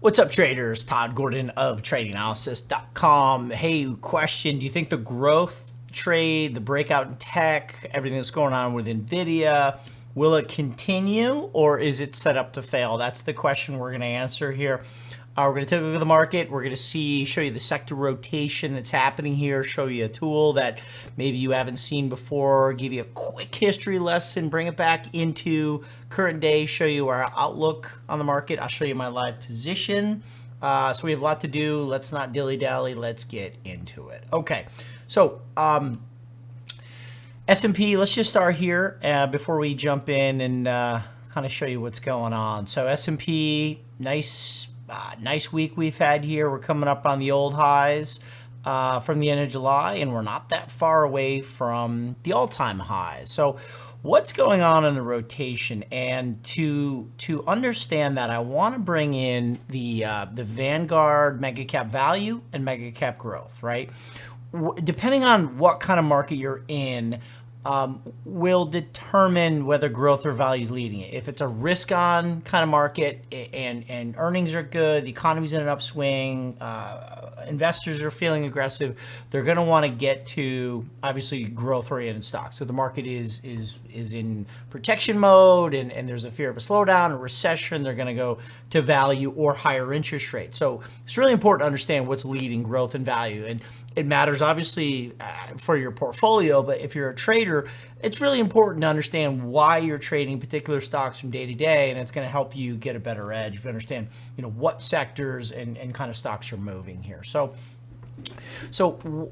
What's up, traders? Todd Gordon of tradinganalysis.com. Hey, question. Do you think the growth trade, the breakout in tech, everything that's going on with NVIDIA, will it continue or is it set up to fail? That's the question we're going to answer here. We're going to take a look at the market. We're going to show you the sector rotation that's happening here, show you a tool that maybe you haven't seen before, give you a quick history lesson, bring it back into current day, show you our outlook on the market. I'll show you my live position. So we have a lot to do. Let's not dilly-dally. Let's get into it. Okay, so S&P, let's just start here before we jump in and kind of show you what's going on. So S&P, nice week we've had here. We're coming up on the old highs from the end of July, and we're not that far away from the all-time highs. So what's going on in the rotation? And to understand that, I want to bring in the Vanguard mega cap value and mega cap growth, right? Depending on what kind of market you're in, will determine whether growth or value is leading it. If it's a risk-on kind of market and earnings are good, the economy's in an upswing, investors are feeling aggressive, they're going to want to get to obviously growth-oriented stocks. So the market is in protection mode and there's a fear of a slowdown, a recession, they're going to go to value or higher interest rates. So it's really important to understand what's leading growth and value. And it matters obviously for your portfolio, but if you're a trader, it's really important to understand why you're trading particular stocks from day to day, and it's going to help you get a better edge if you understand, what sectors and kind of stocks you're moving here. So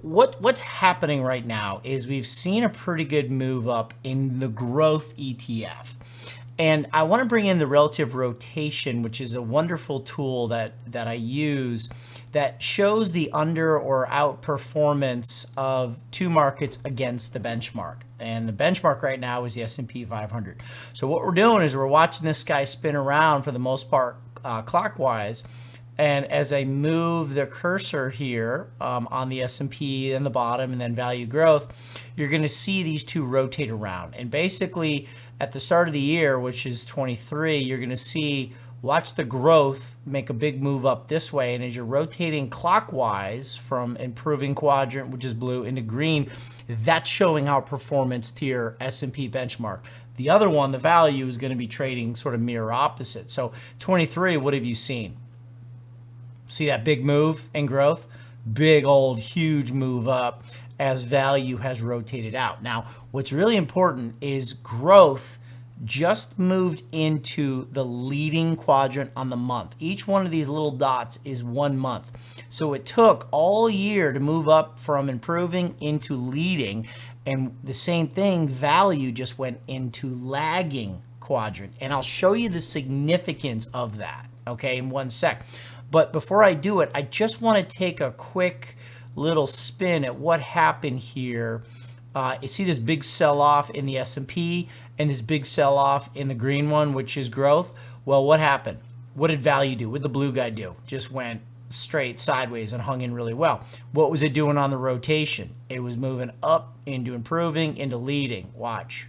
what's happening right now is we've seen a pretty good move up in the growth ETF. And I want to bring in the relative rotation, which is a wonderful tool that I use that shows the under or outperformance of two markets against the benchmark. And the benchmark right now is the S&P 500. So what we're doing is we're watching this guy spin around for the most part clockwise. And as I move the cursor here on the S&P and the bottom and then value growth, you're going to see these two rotate around. And basically at the start of the year, which is 23, you're going to see, watch the growth make a big move up this way. And as you're rotating clockwise from improving quadrant, which is blue, into green, that's showing outperformance to your S&P benchmark. The other one, the value, is going to be trading sort of mirror opposite. So 23, what have you seen? See that big move in growth? Big old huge move up as value has rotated out. Now, what's really important is growth just moved into the leading quadrant on the month. Each one of these little dots is 1 month. So it took all year to move up from improving into leading. And the same thing, value just went into lagging quadrant. And I'll show you the significance of that, okay, in 1 sec. But before I do it, I just want to take a quick little spin at what happened here. You see this big sell-off in the S&P and this big sell-off in the green one, which is growth. Well, what happened? What did value do? What did the blue guy do? Just went straight sideways and hung in really well. What was it doing on the rotation? It was moving up into improving, into leading. Watch.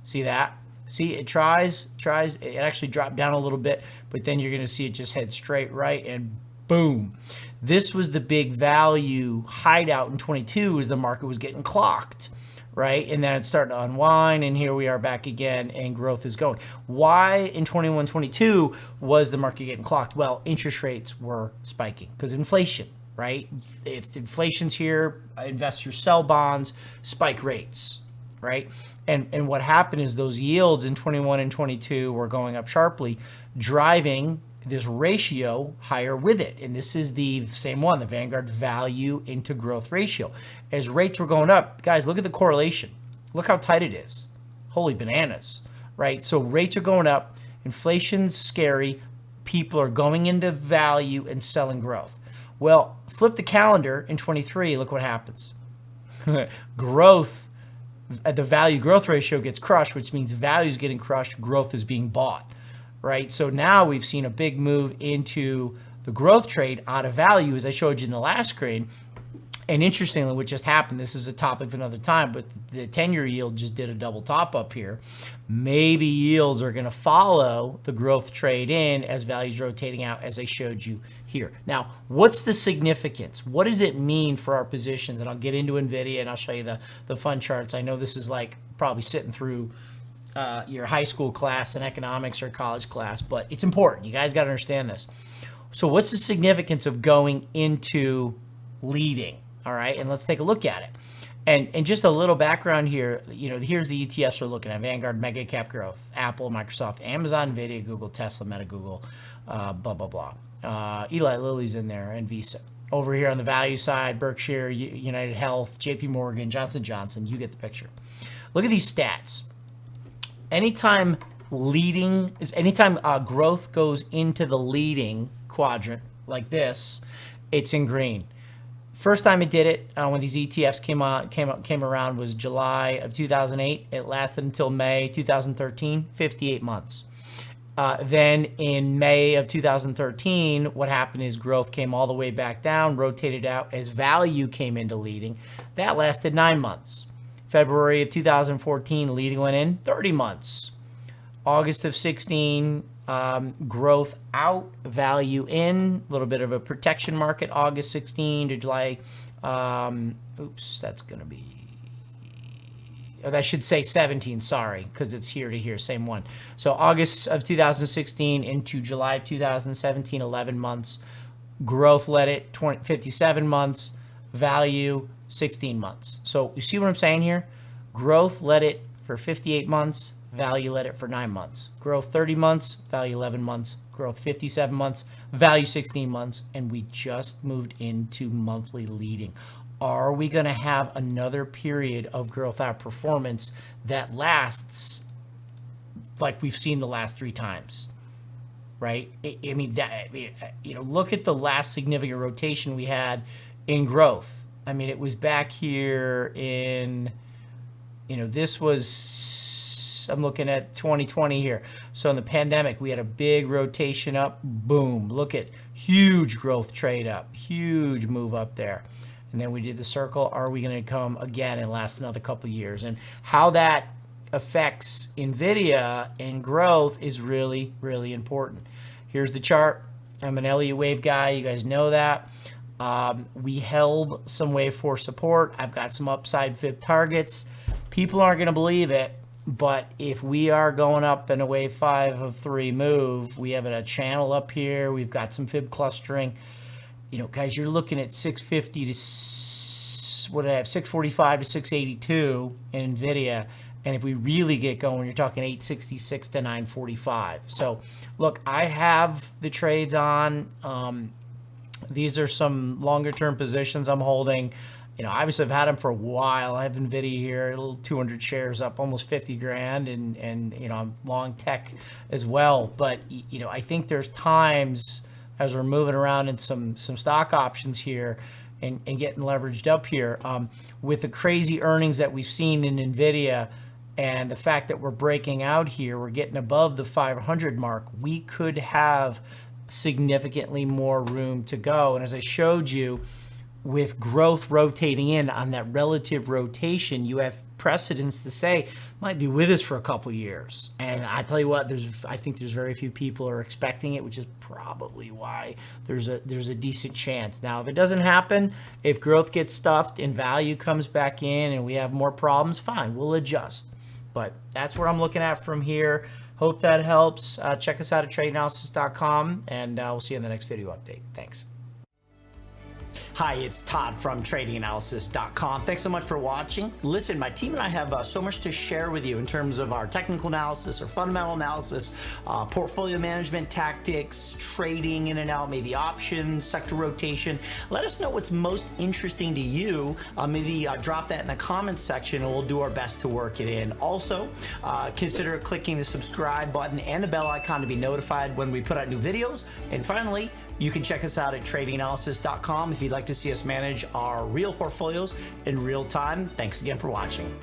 See that? See, it tries, it actually dropped down a little bit, but then you're going to see it just head straight right and boom. This was the big value hideout in 22 as the market was getting clocked, right? And then it's starting to unwind, and here we are back again, and growth is going. Why in 21, 22 was the market getting clocked? Well, interest rates were spiking because of inflation, right? If inflation's here, investors sell bonds, spike rates, right? And what happened is those yields in 21 and 22 were going up sharply, driving this ratio higher with it. And this is the same one, the Vanguard value into growth ratio. As rates were going up, guys, look at the correlation. Look how tight it is. Holy bananas, right? So rates are going up, inflation's scary, people are going into value and selling growth. Well, flip the calendar in 23, look what happens. Growth, the value growth ratio gets crushed, which means value is getting crushed, growth is being bought, right? So now we've seen a big move into the growth trade out of value, as I showed you in the last screen. And interestingly, what just happened, this is a topic of another time, but the 10-year yield just did a double top up here. Maybe yields are going to follow the growth trade in as values rotating out, as I showed you here. Now, what's the significance? What does it mean for our positions? And I'll get into NVIDIA and I'll show you the fun charts. I know this is like probably sitting through your high school class in economics or college class, but it's important. You guys got to understand this. So what's the significance of going into leading? All right, and let's take a look at it. And just a little background here, here's the ETFs we're looking at: Vanguard, Mega Cap Growth, Apple, Microsoft, Amazon, NVIDIA, Google, Tesla, Meta, Google, blah, blah, blah. Eli Lilly's in there, and Visa. Over here on the value side, Berkshire, United Health, JP Morgan, Johnson & Johnson, you get the picture. Look at these stats. Anytime growth goes into the leading quadrant like this, it's in green. First time it did it when these ETFs came around was July of 2008. It lasted until May 2013, 58 months. Then in May of 2013, what happened is growth came all the way back down, rotated out as value came into leading. That lasted 9 months. February of 2014, leading went in 30 months. August of 16, growth out, value in, a little bit of a protection market, August 16 to July, that's going to be, that should say 17, sorry, because it's here to here, same one. So August of 2016 into July of 2017, 11 months. Growth led it 57 months, value 16 months. So you see what I'm saying here? Growth led it for 58 months, value led it for 9 months. Growth 30 months, value 11 months. Growth 57 months, value 16 months. And we just moved into monthly leading. Are we going to have another period of growth outperformance that lasts like we've seen the last 3 times? Right? I mean, look at the last significant rotation we had in growth. I mean, it was back here in, this was, I'm looking at 2020 here. So in the pandemic, we had a big rotation up, boom. Look at huge growth trade up, huge move up there. And then we did the circle. Are we going to come again and last another couple of years? And how that affects NVIDIA and growth is really, really important. Here's the chart. I'm an Elliott wave guy. You guys know that. We held some wave 4 support. I've got some upside fib targets. People aren't going to believe it, but if we are going up in a wave 5 of 3 move, we have a channel up here. We've got some fib clustering. Guys, you're looking at 650 to, what did I have, 645 to 682 in NVIDIA. And if we really get going, you're talking 866 to 945. So, look, I have the trades on. These are some longer-term positions I'm holding. Obviously I've had them for a while. I have NVIDIA here, a little 200 shares up, almost 50 grand, and I'm long tech as well. But I think there's times as we're moving around in some stock options here and getting leveraged up here with the crazy earnings that we've seen in NVIDIA and the fact that we're breaking out here, we're getting above the 500 mark. We could have significantly more room to go. And as I showed you, with growth rotating in on that relative rotation, you have precedence to say might be with us for a couple years. And I tell you what, I think there's very few people are expecting it, which is probably why there's a decent chance. Now, if it doesn't happen, if growth gets stuffed and value comes back in and we have more problems, fine, we'll adjust. But that's what I'm looking at from here. Hope that helps. Check us out at tradeanalysis.com, and we'll see you in the next video update. Thanks. Hi, it's Todd from tradinganalysis.com. Thanks so much for watching. Listen, my team and I have so much to share with you in terms of our technical analysis, our fundamental analysis, portfolio management tactics, trading in and out, maybe options, sector rotation. Let us know what's most interesting to you. Maybe drop that in the comments section and we'll do our best to work it in. Also, consider clicking the subscribe button and the bell icon to be notified when we put out new videos. And finally, you can check us out at tradinganalysis.com if you'd like to see us manage our real portfolios in real time. Thanks again for watching.